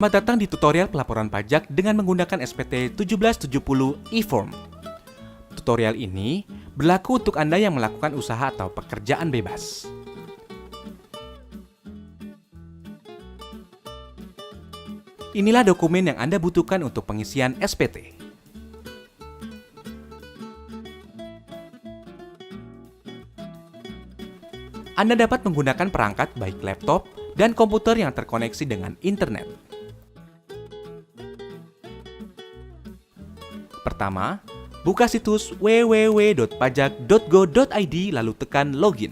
Selamat datang di tutorial pelaporan pajak dengan menggunakan SPT 1770 e-form. Tutorial ini berlaku untuk Anda yang melakukan usaha atau pekerjaan bebas. Inilah dokumen yang Anda butuhkan untuk pengisian SPT. Anda dapat menggunakan perangkat baik laptop dan komputer yang terkoneksi dengan internet. Pertama, buka situs www.pajak.go.id lalu tekan login.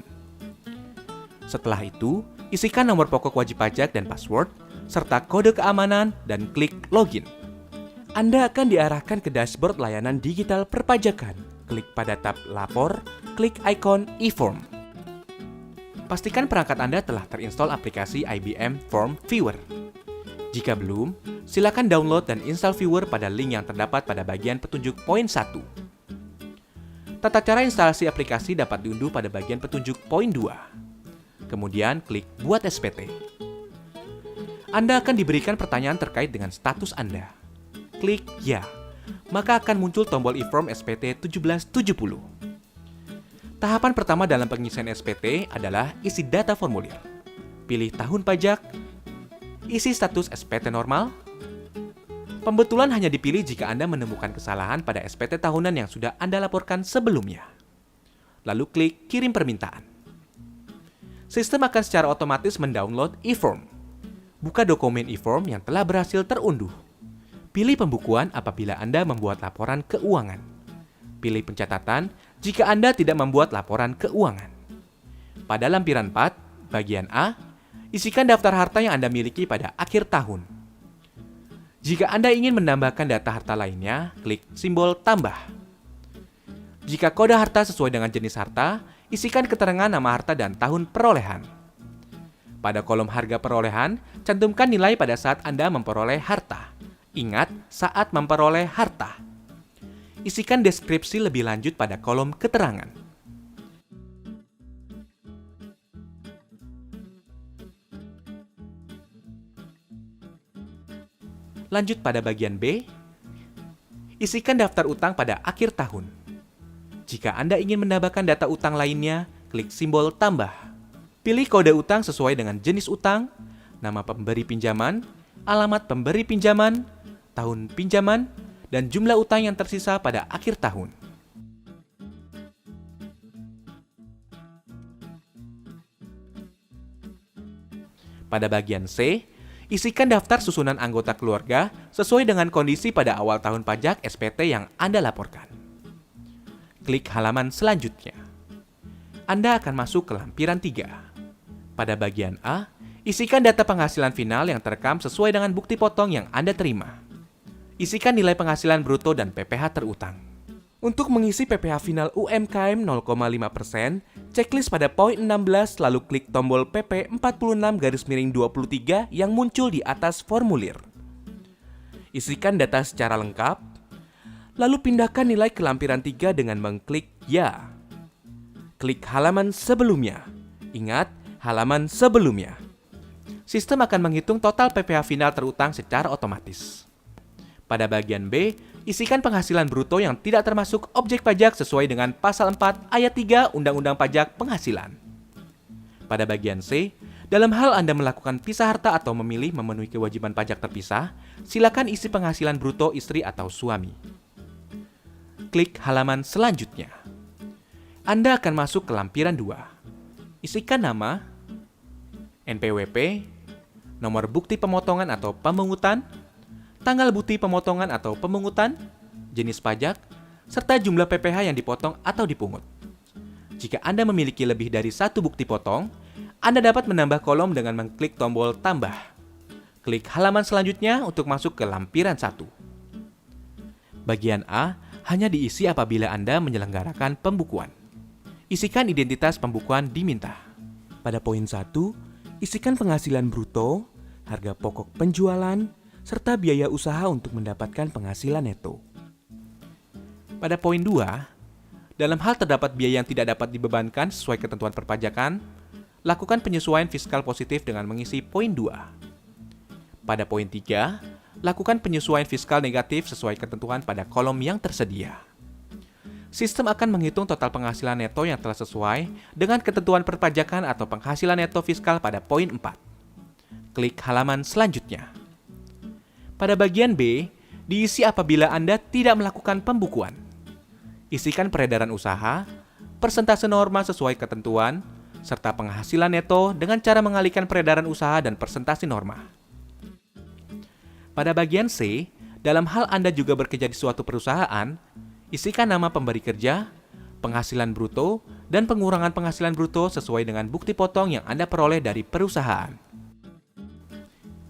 Setelah itu, isikan nomor pokok wajib pajak dan password, serta kode keamanan dan klik login. Anda akan diarahkan ke dashboard layanan digital perpajakan. Klik pada tab lapor, klik ikon e-form. Pastikan perangkat Anda telah terinstall aplikasi IBM Form Viewer. Jika belum, silakan download dan install Viewer pada link yang terdapat pada bagian petunjuk poin 1. Tata cara instalasi aplikasi dapat diunduh pada bagian petunjuk poin 2. Kemudian klik Buat SPT. Anda akan diberikan pertanyaan terkait dengan status Anda. Klik Ya, maka akan muncul tombol e-form SPT 1770. Tahapan pertama dalam pengisian SPT adalah isi data formulir. Pilih tahun pajak, isi status SPT normal. Pembetulan hanya dipilih jika Anda menemukan kesalahan pada SPT tahunan yang sudah Anda laporkan sebelumnya. Lalu klik Kirim permintaan. Sistem akan secara otomatis mendownload e-form. Buka dokumen e-form yang telah berhasil terunduh. Pilih pembukuan apabila Anda membuat laporan keuangan. Pilih pencatatan jika Anda tidak membuat laporan keuangan. Pada lampiran 4, bagian A, isikan daftar harta yang Anda miliki pada akhir tahun. Jika Anda ingin menambahkan data harta lainnya, klik simbol tambah. Jika kode harta sesuai dengan jenis harta, isikan keterangan nama harta dan tahun perolehan. Pada kolom harga perolehan, cantumkan nilai pada saat Anda memperoleh harta. Ingat, saat memperoleh harta. Isikan deskripsi lebih lanjut pada kolom keterangan. Lanjut pada bagian B, isikan daftar utang pada akhir tahun. Jika Anda ingin menambahkan data utang lainnya, klik simbol tambah. Pilih kode utang sesuai dengan jenis utang, nama pemberi pinjaman, alamat pemberi pinjaman, tahun pinjaman, dan jumlah utang yang tersisa pada akhir tahun. Pada bagian C, isikan daftar susunan anggota keluarga sesuai dengan kondisi pada awal tahun pajak SPT yang Anda laporkan. Klik halaman selanjutnya. Anda akan masuk ke lampiran 3. Pada bagian A, isikan data penghasilan final yang terekam sesuai dengan bukti potong yang Anda terima. Isikan nilai penghasilan bruto dan PPh terutang. Untuk mengisi PPh final UMKM 0,5%, checklist pada poin 16 lalu klik tombol PP 46-23 yang muncul di atas formulir. Isikan data secara lengkap, lalu pindahkan nilai ke lampiran 3 dengan mengklik Ya. Klik halaman sebelumnya. Ingat, halaman sebelumnya. Sistem akan menghitung total PPh final terutang secara otomatis. Pada bagian B, isikan penghasilan bruto yang tidak termasuk objek pajak sesuai dengan Pasal 4 Ayat 3 Undang-Undang Pajak Penghasilan. Pada bagian C, dalam hal Anda melakukan pisah harta atau memilih memenuhi kewajiban pajak terpisah, silakan isi penghasilan bruto istri atau suami. Klik halaman selanjutnya. Anda akan masuk ke lampiran 2. Isikan nama, NPWP, nomor bukti pemotongan atau pemungutan, tanggal bukti pemotongan atau pemungutan, jenis pajak, serta jumlah PPh yang dipotong atau dipungut. Jika Anda memiliki lebih dari satu bukti potong, Anda dapat menambah kolom dengan mengklik tombol tambah. Klik halaman selanjutnya untuk masuk ke lampiran 1. Bagian A hanya diisi apabila Anda menyelenggarakan pembukuan. Isikan identitas pembukuan diminta. Pada poin 1, isikan penghasilan bruto, harga pokok penjualan, serta biaya usaha untuk mendapatkan penghasilan neto. Pada poin 2, dalam hal terdapat biaya yang tidak dapat dibebankan sesuai ketentuan perpajakan, lakukan penyesuaian fiskal positif dengan mengisi poin 2. Pada poin 3, lakukan penyesuaian fiskal negatif sesuai ketentuan pada kolom yang tersedia. Sistem akan menghitung total penghasilan neto yang telah sesuai dengan ketentuan perpajakan atau penghasilan neto fiskal pada poin 4. Klik halaman selanjutnya. Pada bagian B, diisi apabila Anda tidak melakukan pembukuan. Isikan peredaran usaha, persentase norma sesuai ketentuan, serta penghasilan neto dengan cara mengalihkan peredaran usaha dan persentase norma. Pada bagian C, dalam hal Anda juga bekerja di suatu perusahaan, isikan nama pemberi kerja, penghasilan bruto, dan pengurangan penghasilan bruto sesuai dengan bukti potong yang Anda peroleh dari perusahaan.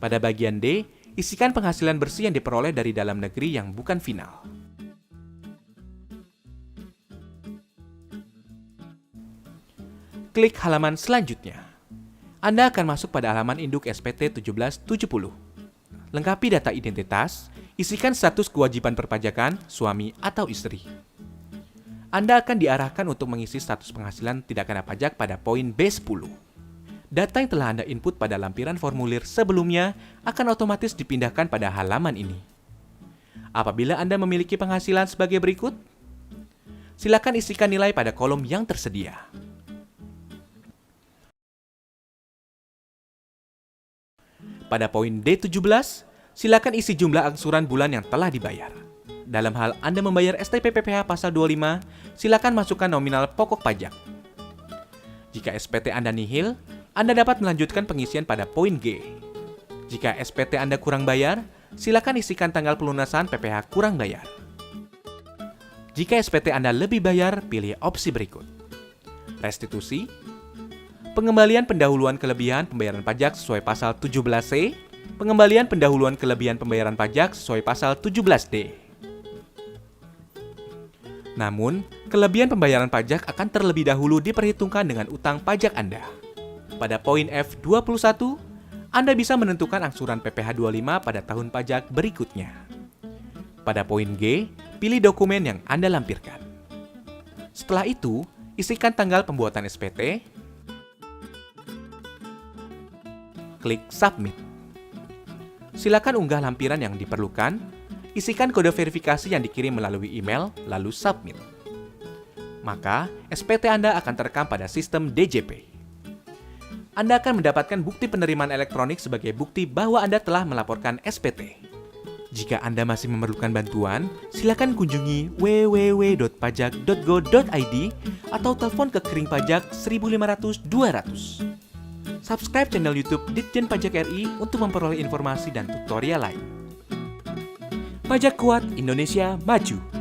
Pada bagian D, isikan penghasilan bersih yang diperoleh dari dalam negeri yang bukan final. Klik halaman selanjutnya. Anda akan masuk pada halaman induk SPT 1770. Lengkapi data identitas, isikan status kewajiban perpajakan, suami atau istri. Anda akan diarahkan untuk mengisi status penghasilan tidak kena pajak pada poin B10. Data yang telah Anda input pada lampiran formulir sebelumnya akan otomatis dipindahkan pada halaman ini. Apabila Anda memiliki penghasilan sebagai berikut, silakan isikan nilai pada kolom yang tersedia. Pada poin D17, silakan isi jumlah angsuran bulan yang telah dibayar. Dalam hal Anda membayar STP PPh pasal 25, silakan masukkan nominal pokok pajak. Jika SPT Anda nihil, Anda dapat melanjutkan pengisian pada poin G. Jika SPT Anda kurang bayar, silakan isikan tanggal pelunasan PPh kurang bayar. Jika SPT Anda lebih bayar, pilih opsi berikut. Restitusi, pengembalian pendahuluan kelebihan pembayaran pajak sesuai pasal 17C, pengembalian pendahuluan kelebihan pembayaran pajak sesuai pasal 17D. Namun, kelebihan pembayaran pajak akan terlebih dahulu diperhitungkan dengan utang pajak Anda. Pada poin F21, Anda bisa menentukan angsuran PPh 25 pada tahun pajak berikutnya. Pada poin G, pilih dokumen yang Anda lampirkan. Setelah itu, isikan tanggal pembuatan SPT, klik Submit. Silakan unggah lampiran yang diperlukan, isikan kode verifikasi yang dikirim melalui email, lalu submit. Maka, SPT Anda akan terekam pada sistem DJP. Anda akan mendapatkan bukti penerimaan elektronik sebagai bukti bahwa Anda telah melaporkan SPT. Jika Anda masih memerlukan bantuan, silakan kunjungi www.pajak.go.id atau telepon ke Kering Pajak 1500 200. Subscribe channel YouTube Ditjen Pajak RI untuk memperoleh informasi dan tutorial lain. Pajak Kuat, Indonesia Maju.